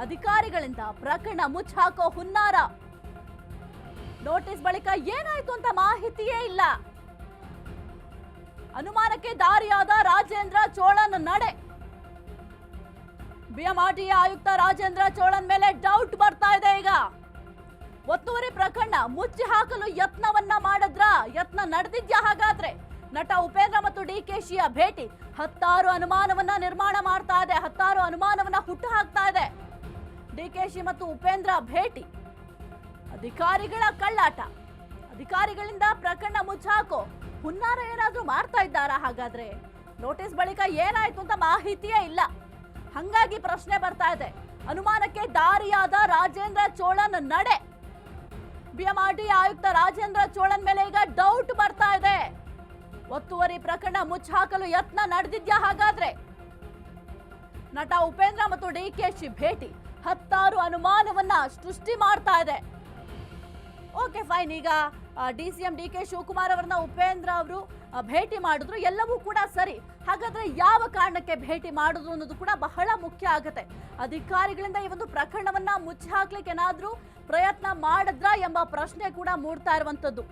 ಅಧಿಕಾರಿಗಳಿಂದ ಪ್ರಕರಣ ಮುಚ್ಚಾಕೋ ಹುನ್ನಾರ. ನೋಟಿಸ್ ಬಳಿಕ ಏನಾಯ್ತು ಅಂತ ಮಾಹಿತಿಯೇ ಇಲ್ಲ. ಅನುಮಾನಕ್ಕೆ ದಾರಿಯಾದ ರಾಜೇಂದ್ರ ಚೋಳನ್ ನಡೆ. ಬಿಎಂಆರ್ಟಿಎ ಆಯುಕ್ತ ರಾಜೇಂದ್ರ ಚೋಳನ್ ಮೇಲೆ ಡೌಟ್ ಬರ್ತಾ ಇದೆ. ಈಗ ಒತ್ತುವರಿ ಪ್ರಕರಣ ಮುಚ್ಚಿ ಹಾಕಲು ಯತ್ನವನ್ನ ಮಾಡಿದ್ರ? ಯತ್ನ ನಡೆದಿದ್ಯಾ? ಹಾಗಾದ್ರೆ ನಟ ಉಪೇಂದ್ರ ಮತ್ತು ಡಿಕೆಶಿಯ ಭೇಟಿ ಹತ್ತಾರು ಅನುಮಾನವನ್ನ ನಿರ್ಮಾಣ ಮಾಡ್ತಾ ಇದೆ, ಹತ್ತಾರು ಅನುಮಾನವನ್ನ ಹುಟ್ಟು ಹಾಕ್ತಾ ಇದೆ. ಡಿಕೆಶಿ ಮತ್ತು ಉಪೇಂದ್ರ ಭೇಟಿ, ಅಧಿಕಾರಿಗಳ ಕಳ್ಳಾಟ, ಅಧಿಕಾರಿಗಳಿಂದ ಪ್ರಕರಣ ಮುಚ್ಚಾಕೋ ಹುನ್ನಾರ ಏನಾದ್ರೂ ಮಾಡ್ತಾ ಇದ್ದಾರಾ? ಹಾಗಾದ್ರೆ ನೋಟಿಸ್ ಬಳಿಕ ಏನಾಯ್ತು ಅಂತ ಮಾಹಿತಿಯೇ ಇಲ್ಲ. ಹಂಗಾಗಿ ಪ್ರಶ್ನೆ ಬರ್ತಾ ಇದೆ, ಅನುಮಾನಕ್ಕೆ ದಾರಿಯಾದ ರಾಜೇಂದ್ರ ಚೋಳನ್ ನಡೆ. ಬಿಎಂಆರ್ಟಿಎ ಆಯುಕ್ತ ರಾಜೇಂದ್ರ ಚೋಳನ್ ಮೇಲೆ ಈಗ ಡೌಟ್ ಬರ್ತಾ ಇದೆ. ಒತ್ತುವರಿ ಪ್ರಕರಣ ಮುಚ್ಚಾಕಲು ಯತ್ನ ನಡೆದಿದ್ಯಾ? ಹಾಗಾದ್ರೆ ನಟ ಉಪೇಂದ್ರ ಮತ್ತು ಡಿಕೆಶಿ ಭೇಟಿ ಹತ್ತಾರು ಅನುಮಾನವನ್ನ ಸೃಷ್ಟಿ ಮಾಡ್ತಾ ಇದೆ. ಓಕೆ ಫೈನ್, ಈಗ ಡಿಸಿಎಂ ಡಿಕೆ ಶಿವಕುಮಾರ್ ಅವರನ್ನ ಉಪೇಂದ್ರ ಅವರು ಭೇಟಿ ಮಾಡಿದ್ರು, ಎಲ್ಲವೂ ಕೂಡ ಸರಿ. ಹಾಗಾದ್ರೆ ಯಾವ ಕಾರಣಕ್ಕೆ ಭೇಟಿ ಮಾಡಿದ್ರು ಅನ್ನೋದು ಕೂಡ ಬಹಳ ಮುಖ್ಯ ಆಗುತ್ತೆ. ಅಧಿಕಾರಿಗಳಿಂದ ಈ ಒಂದು ಪ್ರಕರಣವನ್ನ ಮುಚ್ಚಿ ಹಾಕ್ಲಿಕ್ಕೆ ಏನಾದ್ರೂ ಪ್ರಯತ್ನ ಮಾಡಿದ್ರಾ ಎಂಬ ಪ್ರಶ್ನೆ ಕೂಡ ಮೂಡ್ತಾ ಇರುವಂತದ್ದು.